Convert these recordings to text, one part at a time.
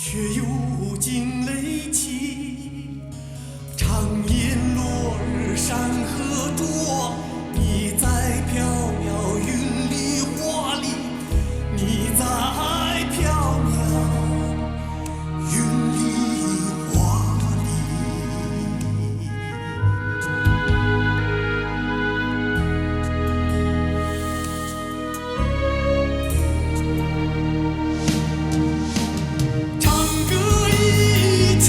却又惊雷起。长夜落日山河灼，你在缥缈云里花里，你在缥缈云里花里。唱歌一曲，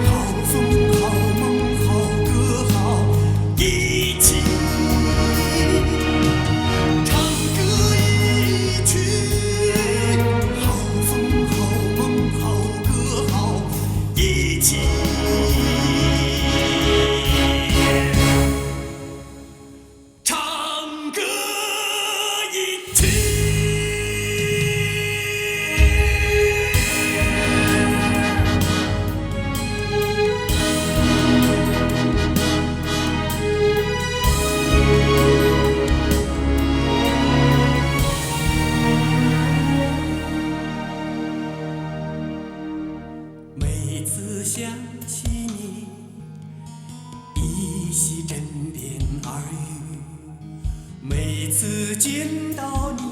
好风好梦好歌好一起。唱歌一曲，好风好梦好歌好一起。唱歌一曲。每次想起你，依稀枕边耳语；每次见到你，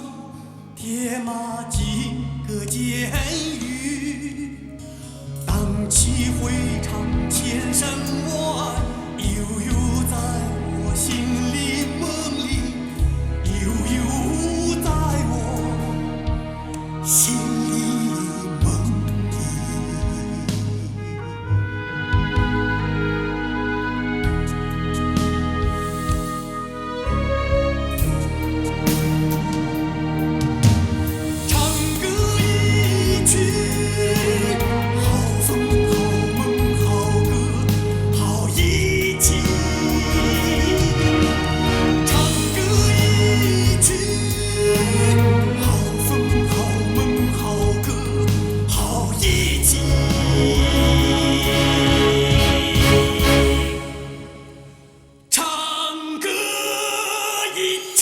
铁马几个监狱。荡气回肠千山外，悠悠在我心里梦里，悠悠在我心里梦里。唱歌一曲，好风好梦好歌好一起。唱歌一曲，好风好梦好歌好一起。唱歌一曲。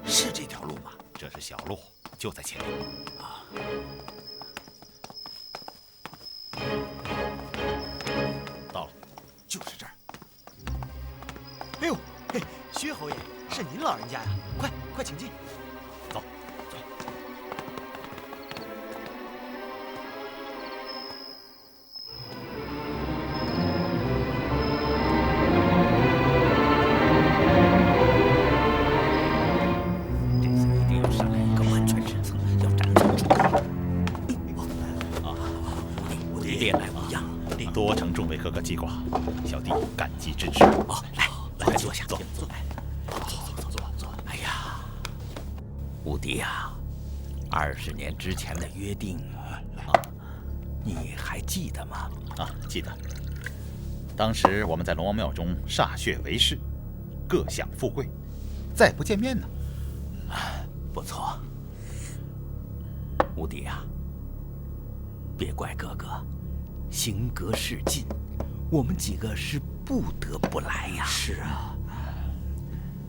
是这条路吗？这是小路，就在前面。到了，就是这儿。哎呦，嘿，薛侯爷，是您老人家呀！快请进。走。这次一定要上来一个万全之策，要斩草除根。我弟练来无恙，多承众位哥哥记挂，小弟感激之至。来坐下，坐。坐。哎呀，五弟呀，20年之前的约定，你还还记得吗？啊，记得。当时我们在龙王庙中歃血为誓，各享富贵，再不见面呢。不错，无敌啊！别怪哥哥，行格事尽，我们几个是不得不来呀。是啊，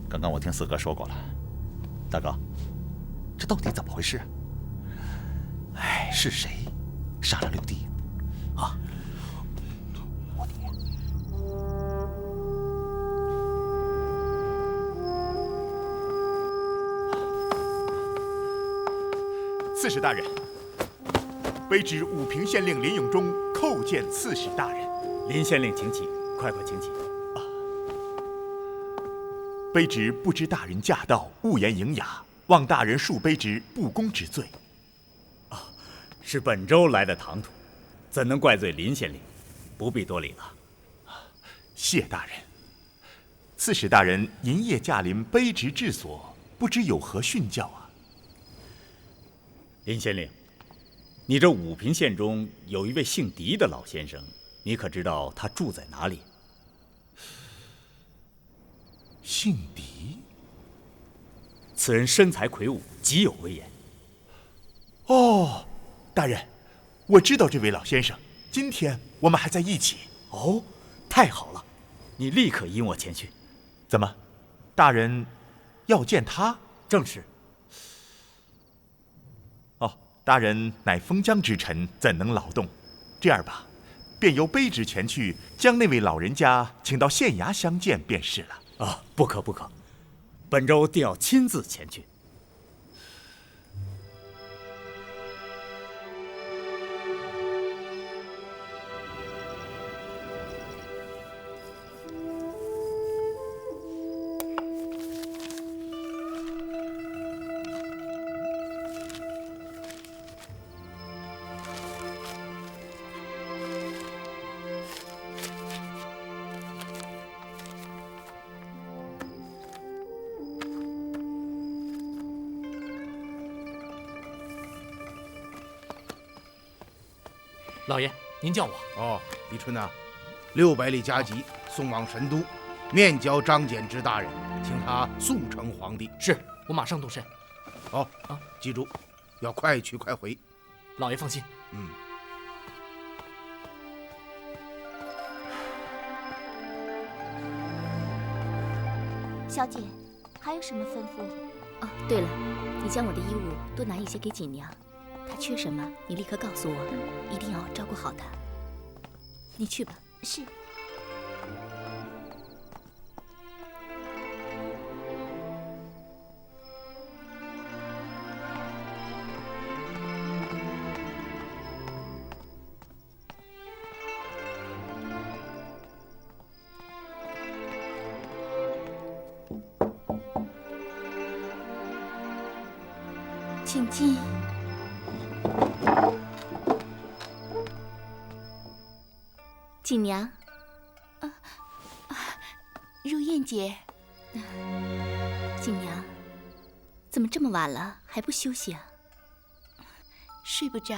刚刚我听四哥说过了，大哥，这到底怎么回事啊？哎，是谁杀了六弟？啊，刺史大人，卑职武平县令林永忠叩见刺史大人。林县令，请起，快请起。卑职不知大人驾到，勿言迎雅，望大人恕卑职不公之罪。是本州来的唐突，怎能怪罪林县令？不必多礼了。谢大人。刺史大人银夜驾临卑职治所，不知有何训教啊？林县令，你这武平县中有一位姓狄的老先生，你可知道他住在哪里？姓狄？此人身材魁梧，极有威严。哦，大人，我知道这位老先生，今天我们还在一起。哦，太好了，你立刻引我前去。怎么，大人要见他？正是。哦，大人乃封疆之臣，怎能劳动？这样吧，便由卑职前去，将那位老人家请到县衙相见便是了。啊，不可，本州定要亲自前去。老爷，您叫我。哦，李春呐，600里加急送往神都，面交张柬之大人，请他速呈皇帝。是，我马上动身。哦啊，记住，要快去快回。老爷放心。嗯。小姐，还有什么吩咐？哦，对了，你将我的衣物多拿一些给锦娘。她缺什么，你立刻告诉我，一定要照顾好她。你去吧。是。请进。锦娘，如燕姐，锦娘，怎么这么晚了还不休息啊？睡不着。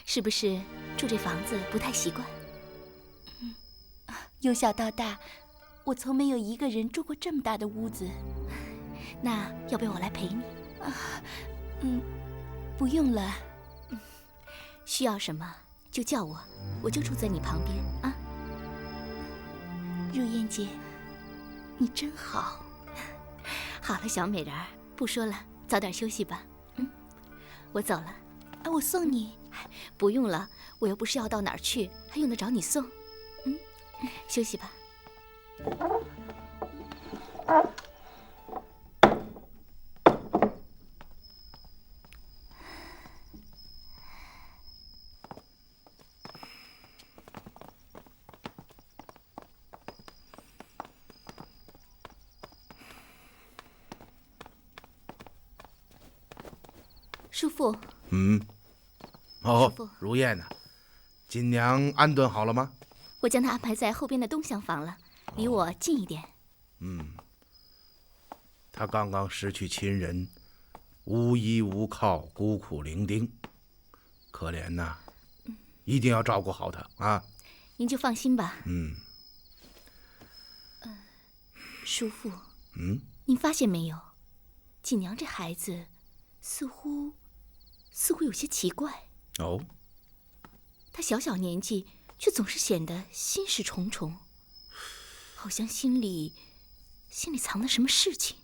是不是住这房子不太习惯？由小到大，我从没有一个人住过这么大的屋子。那要不要我来陪你？不用了。需要什么就叫我，我就住在你旁边啊。如燕姐，你真好。好了，小美人儿，不说了，早点休息吧。我走了。我送你。不用了，我又不是要到哪儿去，还用得着你送？休息吧。叔父。哦叔父，如燕呐，锦娘安顿好了吗？我将她安排在后边的东厢房了，离我近一点。她刚刚失去亲人，无依无靠，孤苦伶仃，可怜呐。一定要照顾好他啊。您就放心吧。叔父，您发现没有，锦娘这孩子似乎有些奇怪。哦，她小小年纪，却总是显得心事重重，好像心里藏了什么事情。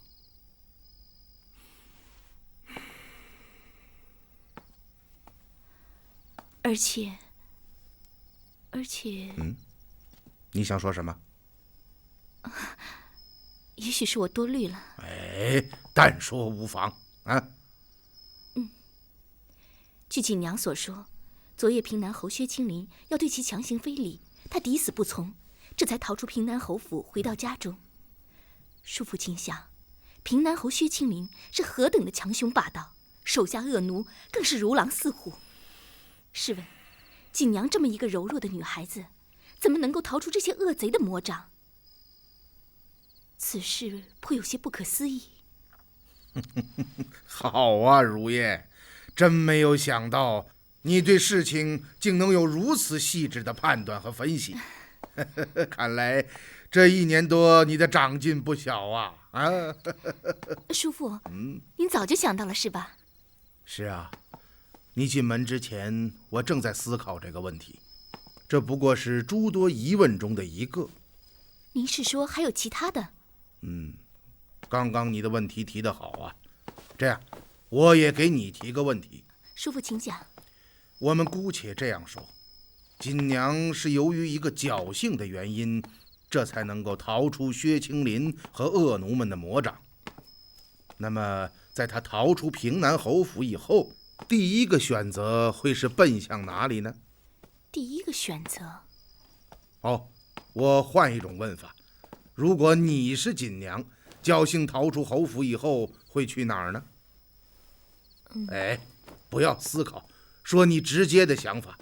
而且，你想说什么？也许是我多虑了。哎，但说无妨啊。据锦娘所说，昨夜平南侯薛青林要对其强行非礼，他抵死不从，这才逃出平南侯府，回到家中。叔父请想，平南侯薛青林是何等的强凶霸道，手下恶奴更是如狼似虎。试问，锦娘这么一个柔弱的女孩子，怎么能够逃出这些恶贼的魔掌？此事颇有些不可思议。好啊，如燕，真没有想到你对事情竟能有如此细致的判断和分析。看来这1年多你的长进不小啊！叔父，您早就想到了是吧？是啊，你进门之前，我正在思考这个问题，这不过是诸多疑问中的一个。您是说还有其他的？刚刚你的问题提得好啊，这样，我也给你提个问题。叔父请讲。我们姑且这样说，锦娘是由于一个侥幸的原因，这才能够逃出薛青林和恶奴们的魔掌。那么，在她逃出平南侯府以后，第一个选择会是奔向哪里呢？第一个选择？我换一种问法，如果你是锦娘，侥幸逃出侯府以后会去哪儿呢？不要思考，说你直接的想法。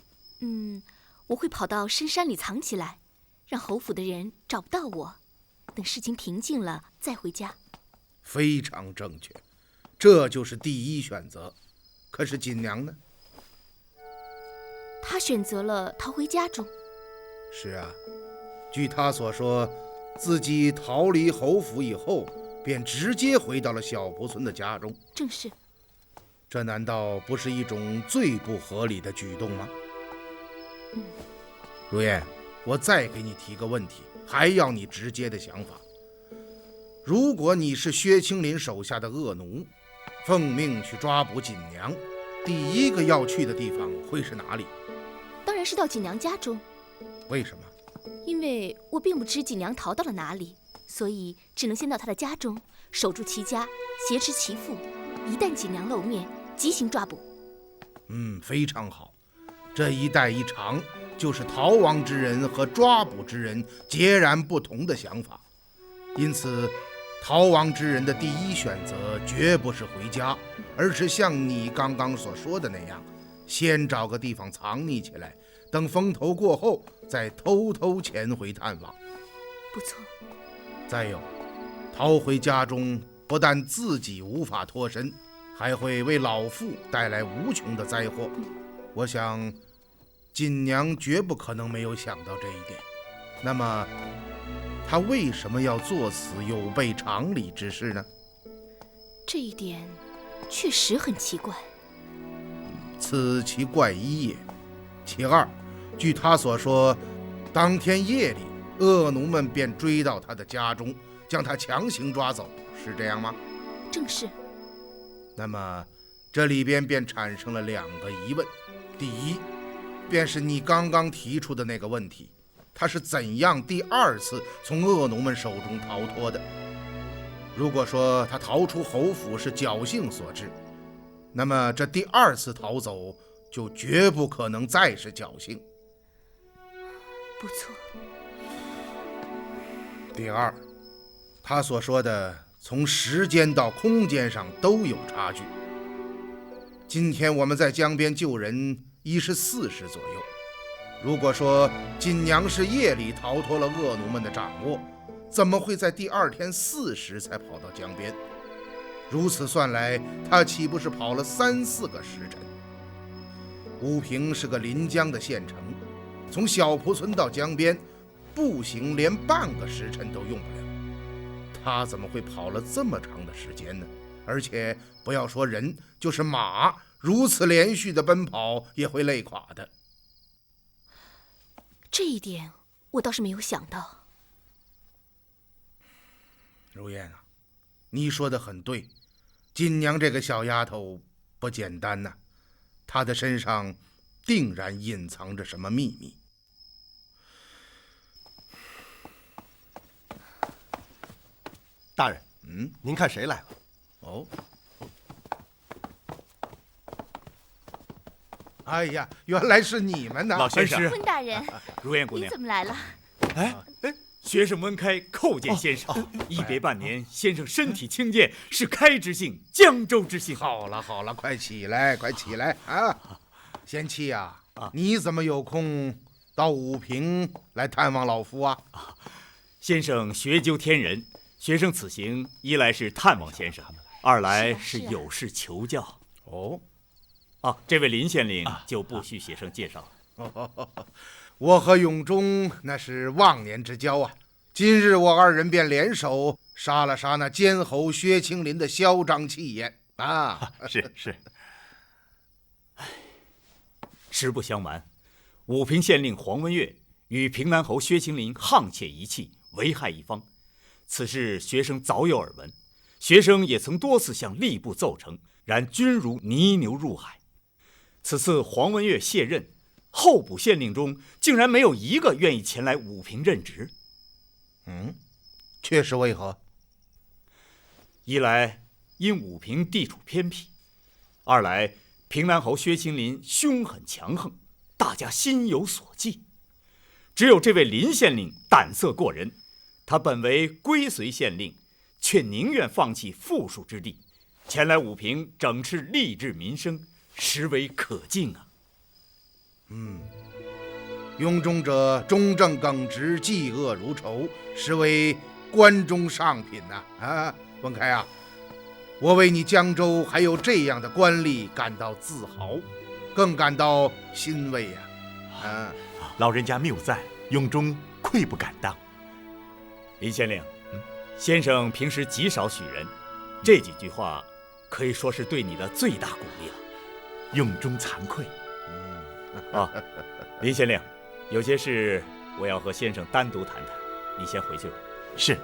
我会跑到深山里藏起来，让侯府的人找不到我，等事情平静了再回家。非常正确，这就是第一选择。可是锦娘呢？她选择了逃回家中。是啊，据她所说，自己逃离侯府以后，便直接回到了小蒲村的家中。正是。这难道不是一种最不合理的举动吗？如燕，我再给你提个问题，还要你直接的想法。如果你是薛青林手下的恶奴，奉命去抓捕锦娘，第一个要去的地方会是哪里？当然是到锦娘家中。为什么？因为我并不知锦娘逃到了哪里，所以只能先到她的家中，守住其家，挟持其父。一旦锦娘露面，即行抓捕。非常好。这一带一长，就是逃亡之人和抓捕之人截然不同的想法。因此，逃亡之人的第一选择绝不是回家，而是像你刚刚所说的那样，先找个地方藏匿起来，等风头过后再偷偷潜回探望。不错。再有，逃回家中不但自己无法脱身，还会为老妇带来无穷的灾祸。我想锦娘绝不可能没有想到这一点。那么她为什么要做此有悖常理之事呢？这一点确实很奇怪。此其怪一也。其二，据她所说，当天夜里恶奴们便追到她的家中，将她强行抓走，是这样吗？正是。那么这里边便产生了2个疑问。第一，便是你刚刚提出的那个问题，他是怎样第2次从恶奴们手中逃脱的？如果说他逃出侯府是侥幸所致，那么这第2次逃走就绝不可能再是侥幸。不错。第2，他所说的从时间到空间上都有差距。今天我们在江边救人已是4时左右，如果说锦娘是夜里逃脱了恶奴们的掌握，怎么会在第2天4时才跑到江边？如此算来，她岂不是跑了3、4个时辰？武平是个临江的县城，从小蒲村到江边，步行连半个时辰都用不了。他怎么会跑了这么长的时间呢？而且不要说人，就是马，如此连续的奔跑也会累垮的。这一点我倒是没有想到。如燕啊，你说的很对，金娘这个小丫头不简单呐，她的身上定然隐藏着什么秘密。大人，您看谁来了？哦，哎呀，原来是你们呐！老先生，温大人，如燕姑娘，你怎么来了？学生温开叩见先生。一别半年，先生身体轻健，是开之幸，江州之幸。好了好了，快起来，快起来啊！贤妻呀，你怎么有空到武平来探望老夫啊？先生学究天人，学生此行一来是探望先生，二来是有事求教。哦，这位林县令就不需学生介绍了。我和永忠那是忘年之交啊！今日我二人便联手杀了杀那奸侯薛青林的嚣张气焰啊！是。实不相瞒，武平县令黄文岳与平南侯薛青林沆瀣一气，为害一方。此事学生早有耳闻，学生也曾多次向吏部奏呈，然均如泥牛入海。此次黄文岳卸任，候补县令中竟然没有一个愿意前来武平任职。确实为何？一来因武平地处偏僻，二来平南侯薛青林凶狠强横，大家心有所忌。只有这位林县令胆色过人，他本为归绥县令，却宁愿放弃富庶之地，前来武平整治吏治民生，实为可敬啊。庸忠者忠正耿直，嫉恶如仇，实为关中上品呐！文开啊，我为你江州还有这样的官吏感到自豪，更感到欣慰呀！老人家谬赞，永忠愧不敢当。林县令，先生平时极少许人，这几句话可以说是对你的最大鼓励了。永忠惭愧。林县令，有些事我要和先生单独谈谈，你先回去吧。是。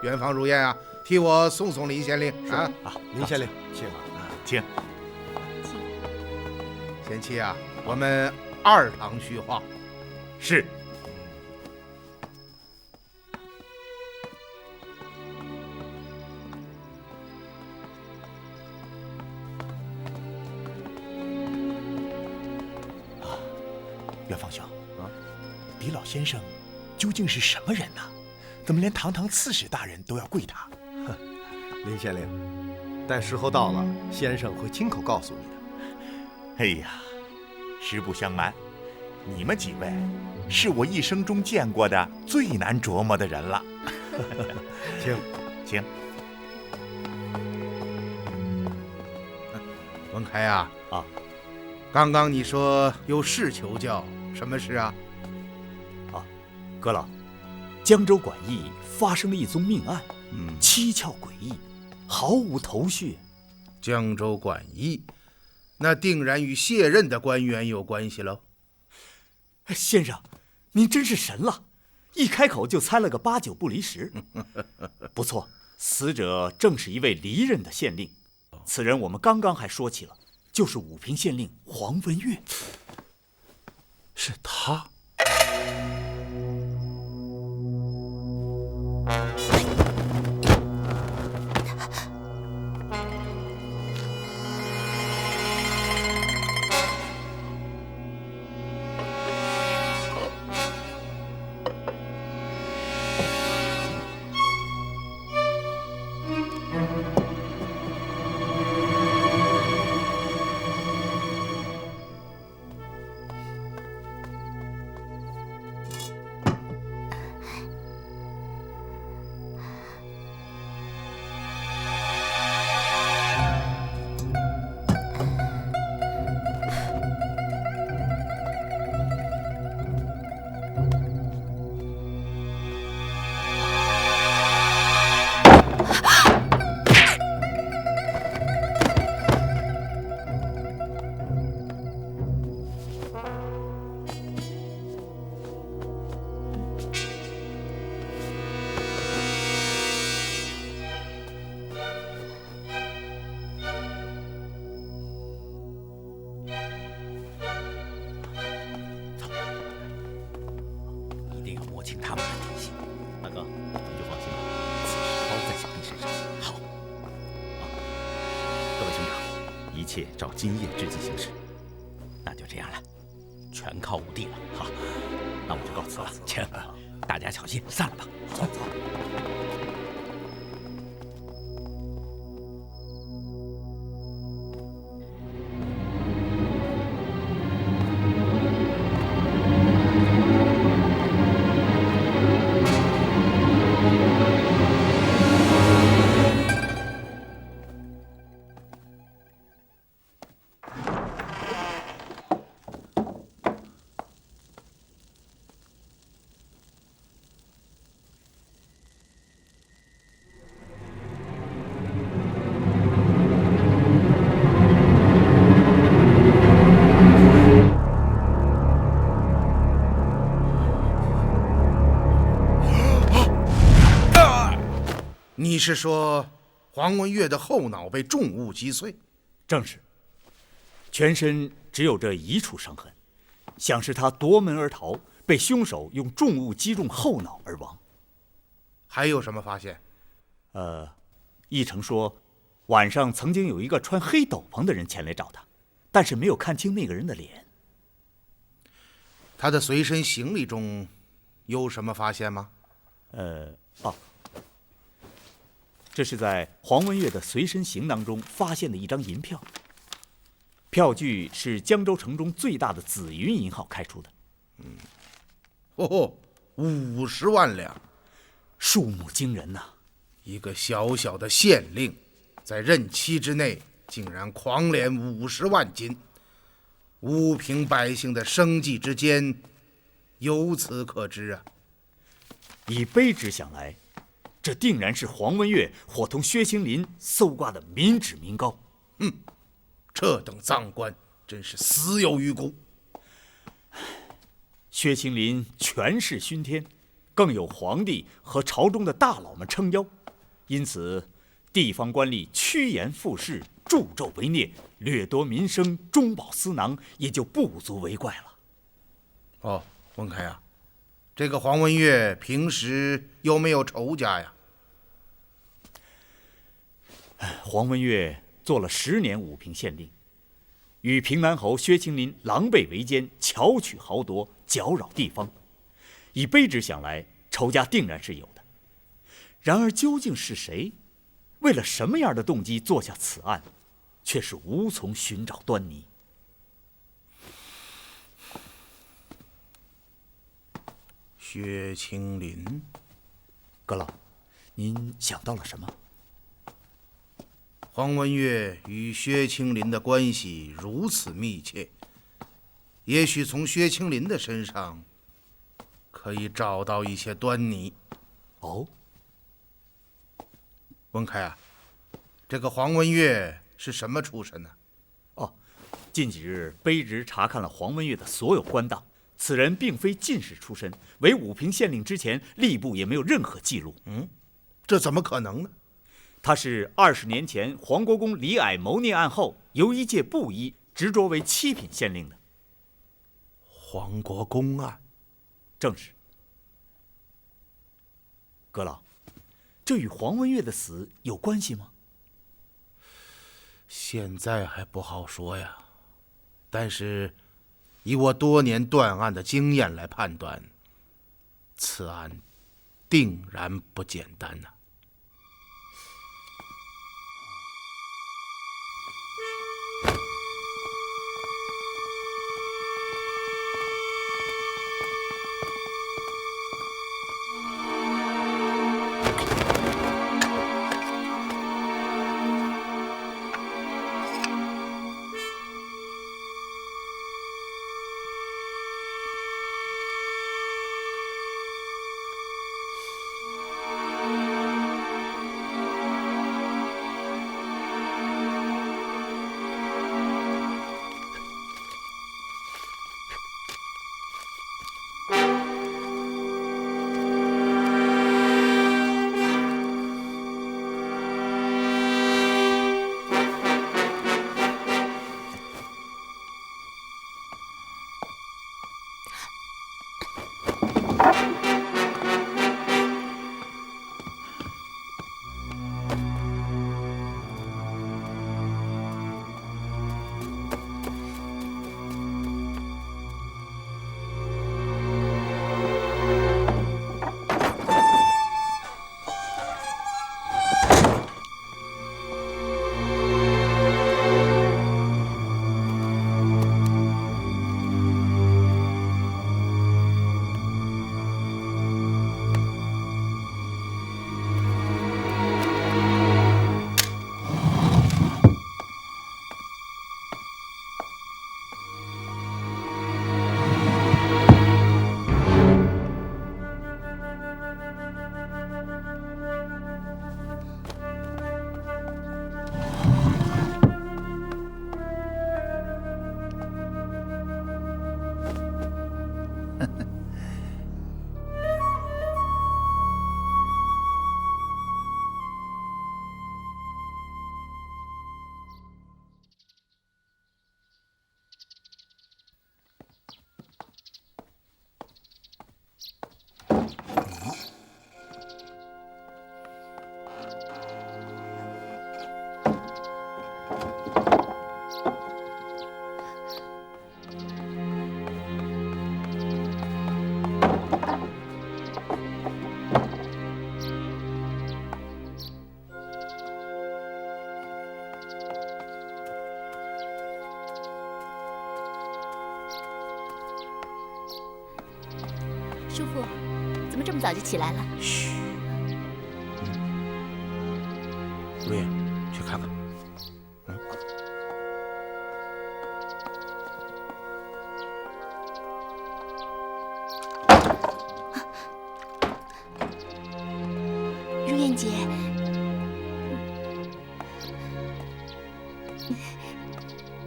远方如燕啊，替我送送林县令啊！林县令，请。贤妻啊，我们二堂叙话。是。袁方兄，狄老先生究竟是什么人呢？怎么连堂堂刺史大人都要跪他？林县令，待时候到了，先生会亲口告诉你的。哎呀，实不相瞒，你们几位是我一生中见过的最难琢磨的人了。请。文开啊，刚刚你说有事求教，什么事啊？阁老，江州管驿发生了一宗命案，蹊跷诡异，毫无头绪。江州管驿，那定然与卸任的官员有关系喽。先生，您真是神了，一开口就猜了个8、9不离10。不错，死者正是一位离任的县令，此人我们刚刚还说起了，就是武平县令黄文岳。是他。切照今夜之计行事。那就这样了，全靠武帝了。好，那我就告辞了，请大家小心，散了吧。走走。你是说黄文月的后脑被重物击碎？正是，全身只有这一处伤痕，想是他夺门而逃，被凶手用重物击中后脑而亡。还有什么发现？义成说，晚上曾经有一个穿黑斗篷的人前来找他，但是没有看清那个人的脸。他的随身行李中有什么发现吗？这是在黄文月的随身行囊中发现的一张银票，票据是江州城中最大的紫云银号开出的。50万两，数目惊人呐！一个小小的县令，在任期之内竟然狂敛50万金，吴平百姓的生计之艰，由此可知啊。以卑职想来，这定然是黄文月伙同薛青林搜刮的民脂民膏。这等赃官真是死有余辜。薛青林权势熏天，更有皇帝和朝中的大佬们撑腰，因此地方官吏趋炎附势，助纣为虐，掠夺民生，中饱私囊，也就不足为怪了。文开啊，这个黄文月平时有没有仇家呀？黄文月做了10年武平县令，与平南侯薛青林狼狈为奸，巧取豪夺，搅扰地方。以卑职想来，仇家定然是有的。然而究竟是谁，为了什么样的动机做下此案，却是无从寻找端倪。薛青林，阁老，您想到了什么？黄文月与薛青林的关系如此密切，也许从薛青林的身上可以找到一些端倪。文开啊，这个黄文月是什么出身呢？近几日卑职查看了黄文月的所有官档，此人并非进士出身，为武平县令之前，吏部也没有任何记录。这怎么可能呢？他是20年前黄国公李矮谋逆案后，由一介布衣执着为7品县令的。黄国公案，正是。阁老，这与黄文月的死有关系吗？现在还不好说呀，但是以我多年断案的经验来判断，此案定然不简单呐。叔父，怎么这么早就起来了？嘘。如燕，去看看。如燕姐，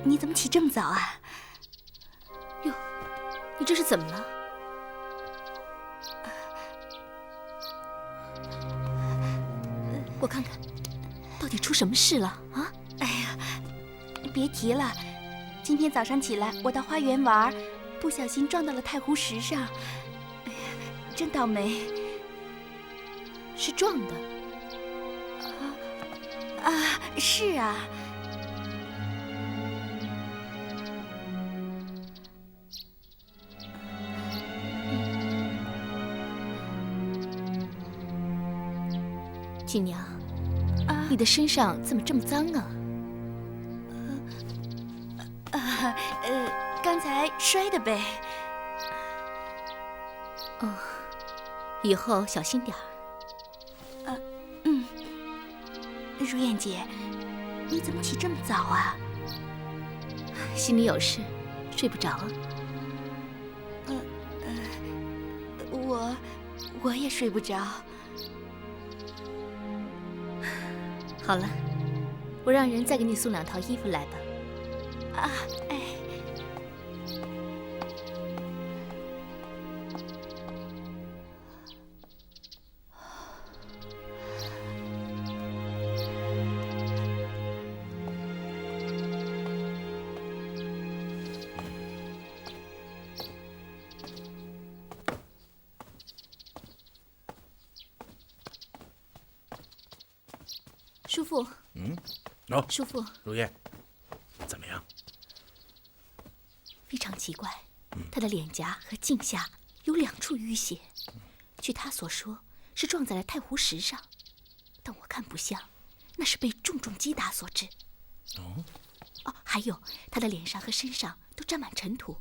你怎么起这么早啊？哟，你这是怎么了？我看看，到底出什么事了啊？哎呀，别提了，今天早上起来，我到花园玩，不小心撞到了太湖石上，哎呀，真倒霉。是撞的？是啊。锦娘，你的身上怎么这么脏啊？刚才摔的呗。哦，以后小心点儿。如燕姐，你怎么起这么早啊？心里有事，睡不着。我也睡不着。好了，我让人再给你送2套衣服来吧。哎。叔父，叔父，如燕，怎么样？非常奇怪，他的脸颊和颈下有2处淤血，据他所说是撞在了太湖石上，但我看不像，那是被重击打所致。哦，还有他的脸上和身上都沾满尘土，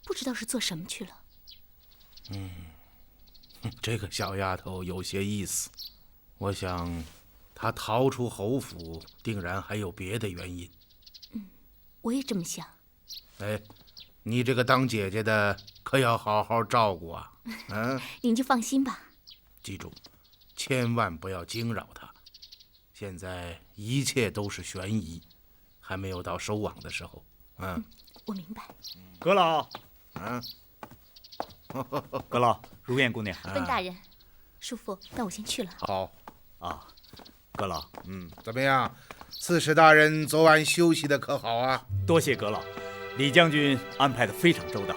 不知道是做什么去了。这个小丫头有些意思，我想她逃出侯府，定然还有别的原因。我也这么想。哎，你这个当姐姐的可要好好照顾啊！您就放心吧。记住，千万不要惊扰她。现在一切都是悬疑，还没有到收网的时候。我明白。阁老，阁老，如燕姑娘。温大人，叔父，那我先去了。好。阁老，怎么样？刺史大人昨晚休息的可好啊？多谢阁老，李将军安排的非常周到。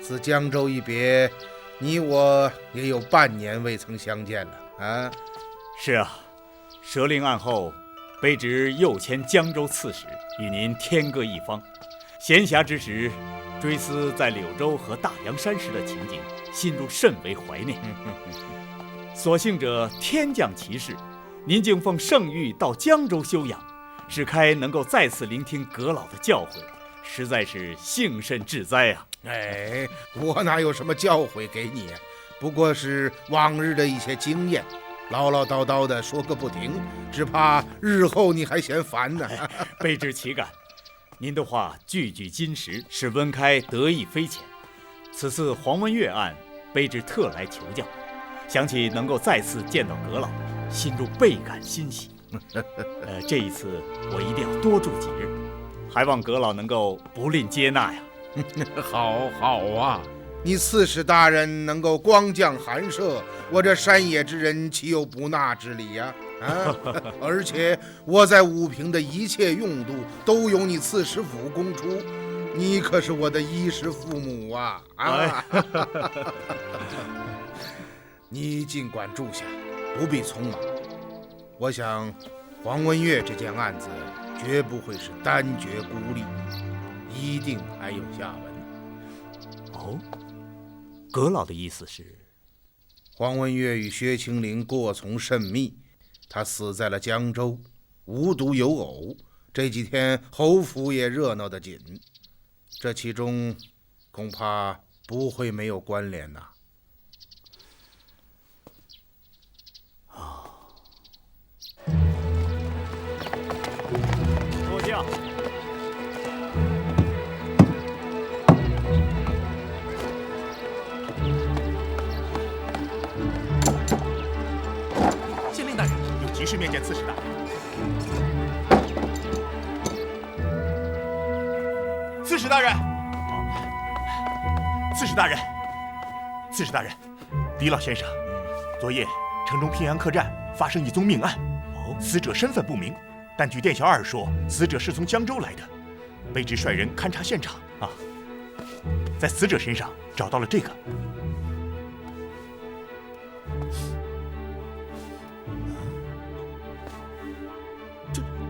自江州一别，你我也有半年未曾相见了啊。是啊，蛇令案后，卑职又迁江州刺史，与您天各一方。闲暇之时，追思在柳州和大凉山时的情景，心中甚为怀念。所幸者天降奇事，您竟奉圣谕到江州休养，使开能够再次聆听阁老的教诲，实在是幸甚至哉啊！哎，我哪有什么教诲给你，不过是往日的一些经验，唠唠叨叨的说个不停，只怕日后你还嫌烦呢。卑职岂敢？您的话句句金石，使温开得意非浅。此次黄文月案，卑职特来求教，想起能够再次见到阁老，心中倍感欣喜。这一次我一定要多住几日，还望阁老能够不吝接纳呀。好啊，你刺史大人能够光降寒舍，我这山野之人岂有不纳之理呀？而且我在武平的一切用度都由你刺史府供出，你可是我的衣食父母啊！你尽管住下，不必匆忙。我想黄文岳这件案子绝不会是单绝孤立，一定还有下文。哦，阁老的意思是，黄文岳与薛青林过从甚密，他死在了江州，无独有偶，这几天侯府也热闹得紧，这其中恐怕不会没有关联呐。坐驾。县令大人，有急事面见刺史大人。刺史大人，刺史大人，刺史大人，狄老先生，昨夜城中平阳客栈发生一宗命案，死者身份不明，但据店小二说，死者是从江州来的。卑职率人勘察现场啊，在死者身上找到了这个。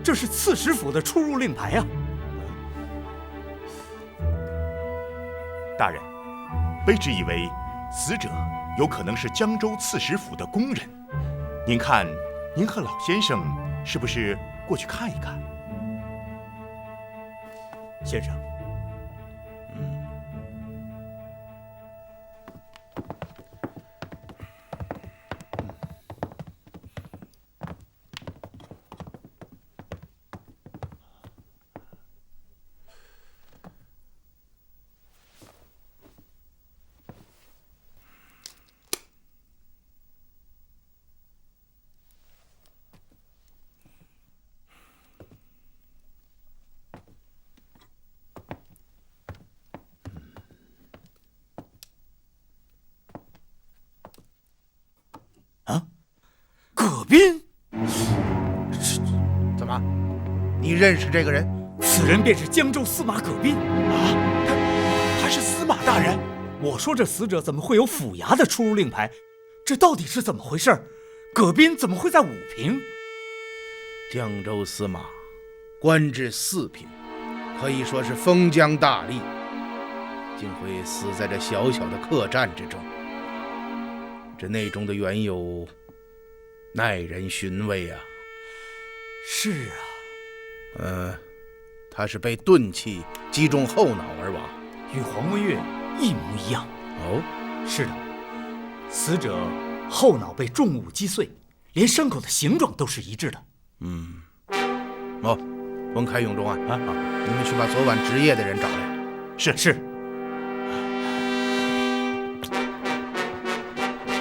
这是刺史府的出入令牌啊！大人，卑职以为死者有可能是江州刺史府的工人。您看，您和老先生是不是过去看一看？先生，葛斌，怎么，你认识这个人？此人便是江州司马葛斌啊！他是司马大人。我说这死者怎么会有府衙的出入令牌？这到底是怎么回事？葛斌怎么会在武平？江州司马，官至4品，可以说是封疆大吏，竟会死在这小小的客栈之中，这内中的缘由耐人寻味啊！是啊，他是被钝器击中后脑而亡，与黄文岳一模一样。哦，是的，死者后脑被重物击碎，连伤口的形状都是一致的。文开、永忠啊，你们去把昨晚值夜的人找来。是。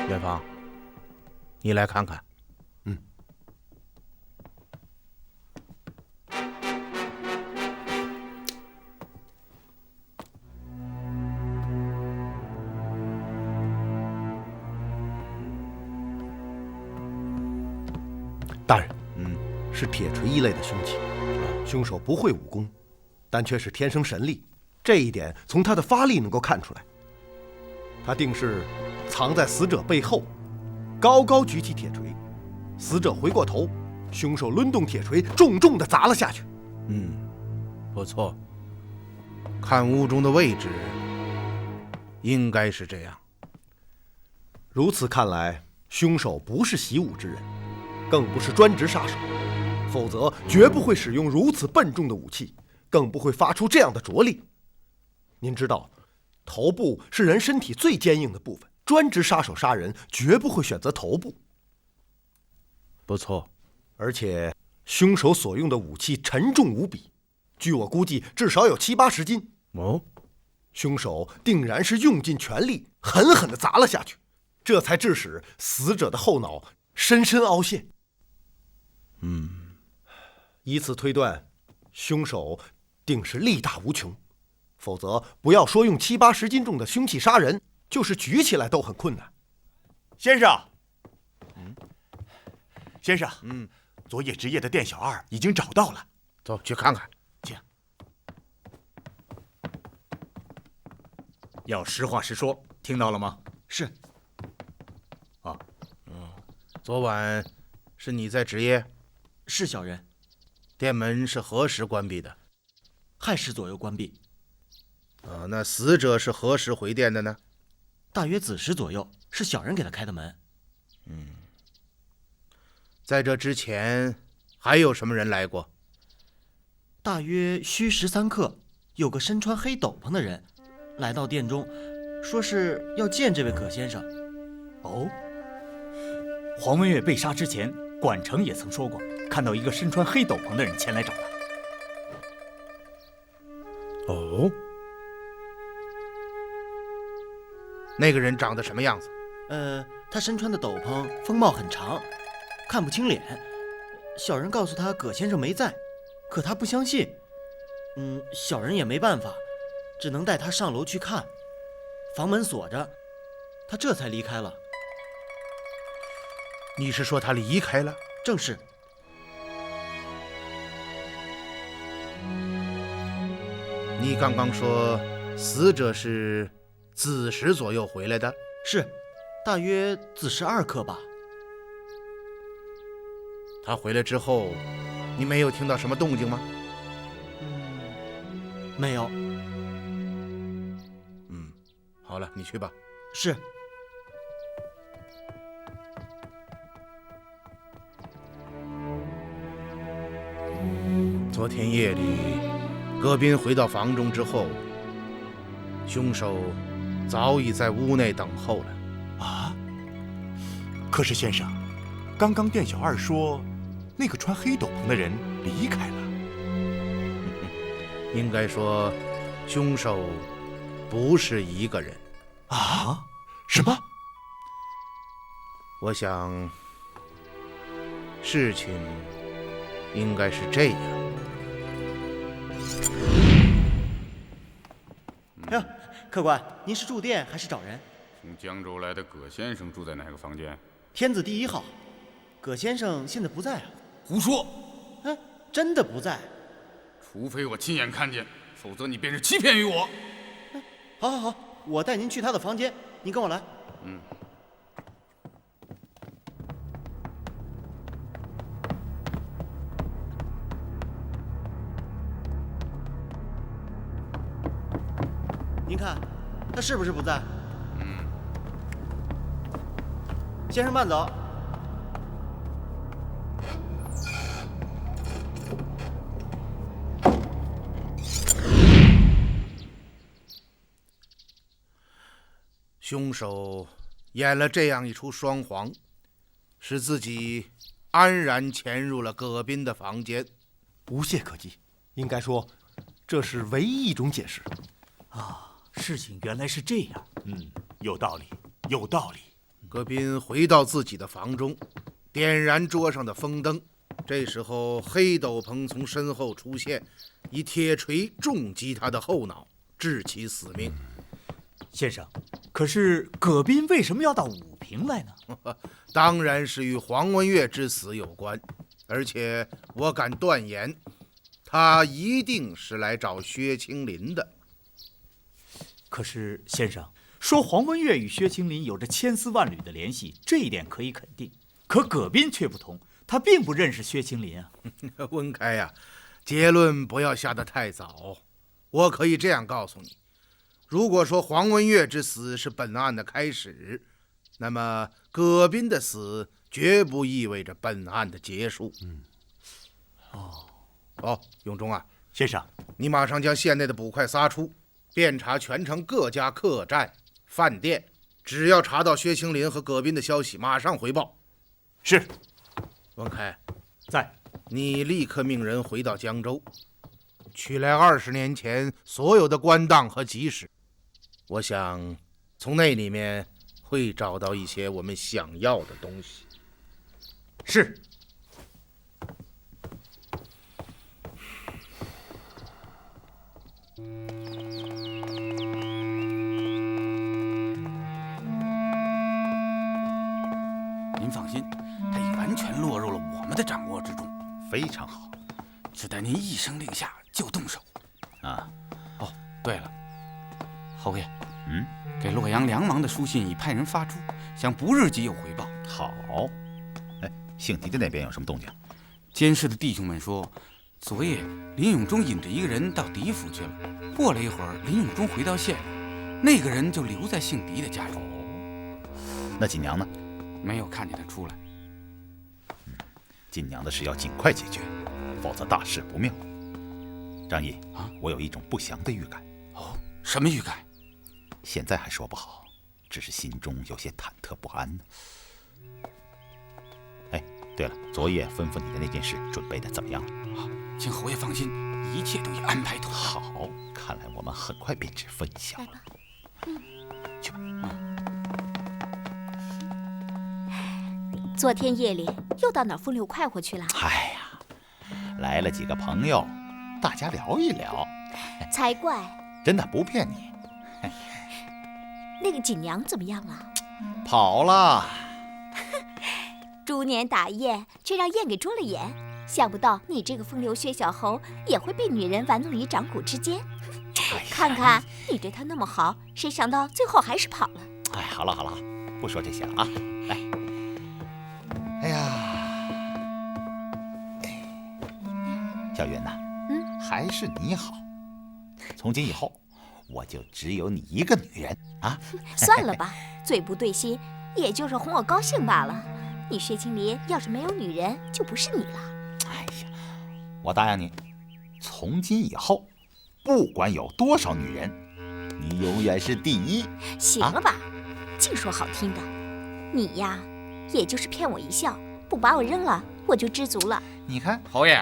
元芳，你来看看。大人，是铁锤一类的凶器，凶手不会武功，但却是天生神力，这一点从他的发力能够看出来。他定是藏在死者背后，高高举起铁锤，死者回过头，凶手抡动铁锤，重重地砸了下去。不错，看屋中的位置，应该是这样。如此看来，凶手不是习武之人，更不是专职杀手，否则绝不会使用如此笨重的武器，更不会发出这样的着力。您知道，头部是人身体最坚硬的部分，专职杀手杀人绝不会选择头部。不错，而且凶手所用的武器沉重无比，据我估计至少有70-80斤。凶手定然是用尽全力，狠狠地砸了下去，这才致使死者的后脑深深凹陷。以此推断，凶手定是力大无穷，否则不要说用70-80斤重的凶器杀人，就是举起来都很困难。先生，先生，昨夜值夜的店小二已经找到了，走去看看。请。要实话实说，听到了吗？是。昨晚是你在值夜？是小人。店门是何时关闭的亥时左右关闭。那死者是何时回店的呢？大约子时左右，是小人给他开的门。在这之前还有什么人来过？大约戌时3刻，有个身穿黑斗篷的人来到店中，说是要见这位葛先生。哦，黄文月被杀之前，管城也曾说过，看到一个身穿黑斗篷的人前来找他。哦，那个人长得什么样子？他身穿的斗篷风帽很长，看不清脸。小人告诉他葛先生没在，可他不相信。小人也没办法，只能带他上楼去看。房门锁着，他这才离开了。你是说他离开了？正是。你刚刚说死者是子时左右回来的？是，大约子时2刻吧。他回来之后，你没有听到什么动静吗？没有。好了，你去吧。是。昨天夜里，葛斌回到房中之后，凶手早已在屋内等候了。啊？可是先生，刚刚店小二说，那个穿黑斗篷的人离开了。应该说，凶手不是一个人。啊？什么？我想，事情应该是这样。呀，客官，您是住店还是找人？从江州来的葛先生住在哪个房间？天字第1号。葛先生现在不在啊。胡说！真的不在。除非我亲眼看见，否则你便是欺骗于我。好，我带您去他的房间，您跟我来。您看，他是不是不在？先生慢走。凶手演了这样一出双簧，使自己安然潜入了葛斌的房间，无懈可击。应该说，这是唯一一种解释。事情原来是这样。有道理，有道理。葛斌回到自己的房中，点燃桌上的风灯。这时候，黑斗篷从身后出现，以铁锤重击他的后脑，致其死命。先生，可是葛斌为什么要到武平来呢？当然是与黄文月之死有关，而且我敢断言，他一定是来找薛青林的。可是先生说黄文月与薛青林有着千丝万缕的联系，这一点可以肯定。可葛斌却不同，他并不认识薛青林啊。温开呀，结论不要下得太早。我可以这样告诉你，如果说黄文月之死是本案的开始，那么葛斌的死绝不意味着本案的结束。永忠啊，先生，你马上将县内的捕快撒出，遍查全城各家客栈、饭店，只要查到薛青林和葛斌的消息，马上回报。是。文开，在。你立刻命人回到江州，取来20年前所有的官档和集史，我想从那里面会找到一些我们想要的东西。是。非常好。只待您一声令下就动手。啊，哦，对了，侯爷，给洛阳梁王的书信已派人发出，想不日即有回报。好。哎，姓狄的那边有什么动静？监视的弟兄们说，昨夜林永忠引着一个人到狄府去了。过了一会儿，林永忠回到县里，那个人就留在姓狄的家中。那锦娘呢？没有看见他出来。锦娘的事要尽快解决，否则大事不妙。张毅啊，我有一种不祥的预感。哦，什么预感？现在还说不好，只是心中有些忐忑不安呢。哎，对了，昨夜吩咐你的那件事准备的怎么样了？请侯爷放心，一切都已安排妥当。好，看来我们很快便知分晓了。去吧。昨天夜里又到哪儿风流快活去了？哎呀，来了几个朋友，大家聊一聊。才怪！真的不骗你。那个锦娘怎么样了？跑了。猪年打雁，却让雁给捉了眼。想不到你这个风流薛小猴也会被女人玩弄于掌骨之间。看看你对她那么好，谁想到最后还是跑了。哎，好了好了，不说这些了啊。来，哎呀，小云呐，还是你好。从今以后，我就只有你一个女人啊。算了吧，嘴不对心，也就是哄我高兴罢了。你薛青林要是没有女人，就不是你了。哎呀，我答应你，从今以后，不管有多少女人，你永远是第一。行了吧，净说好听的。你呀，也就是骗我一笑，不把我扔了，我就知足了。你看，侯爷，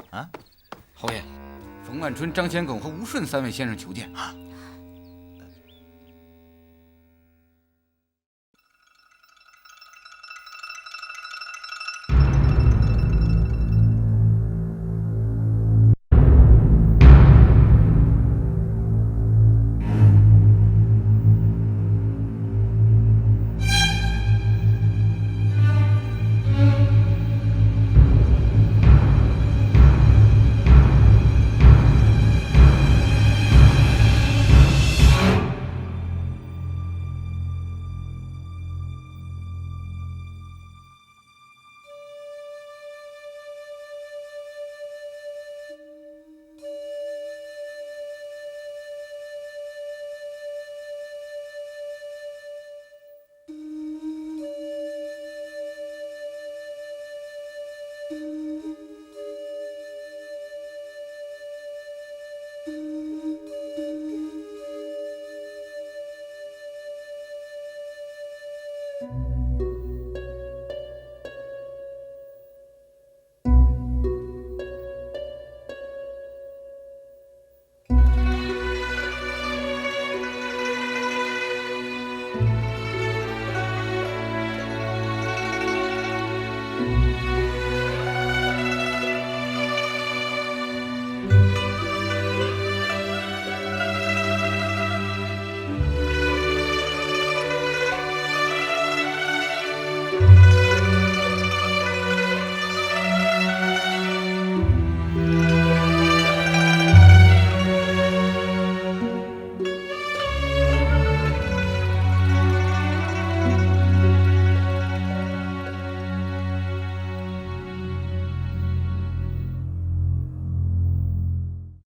啊，侯爷，冯万春、张显耿和吴顺3位先生求见。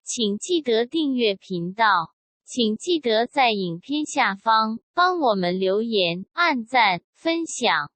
请记得订阅频道，请记得在影片下方帮我们留言、按赞、分享。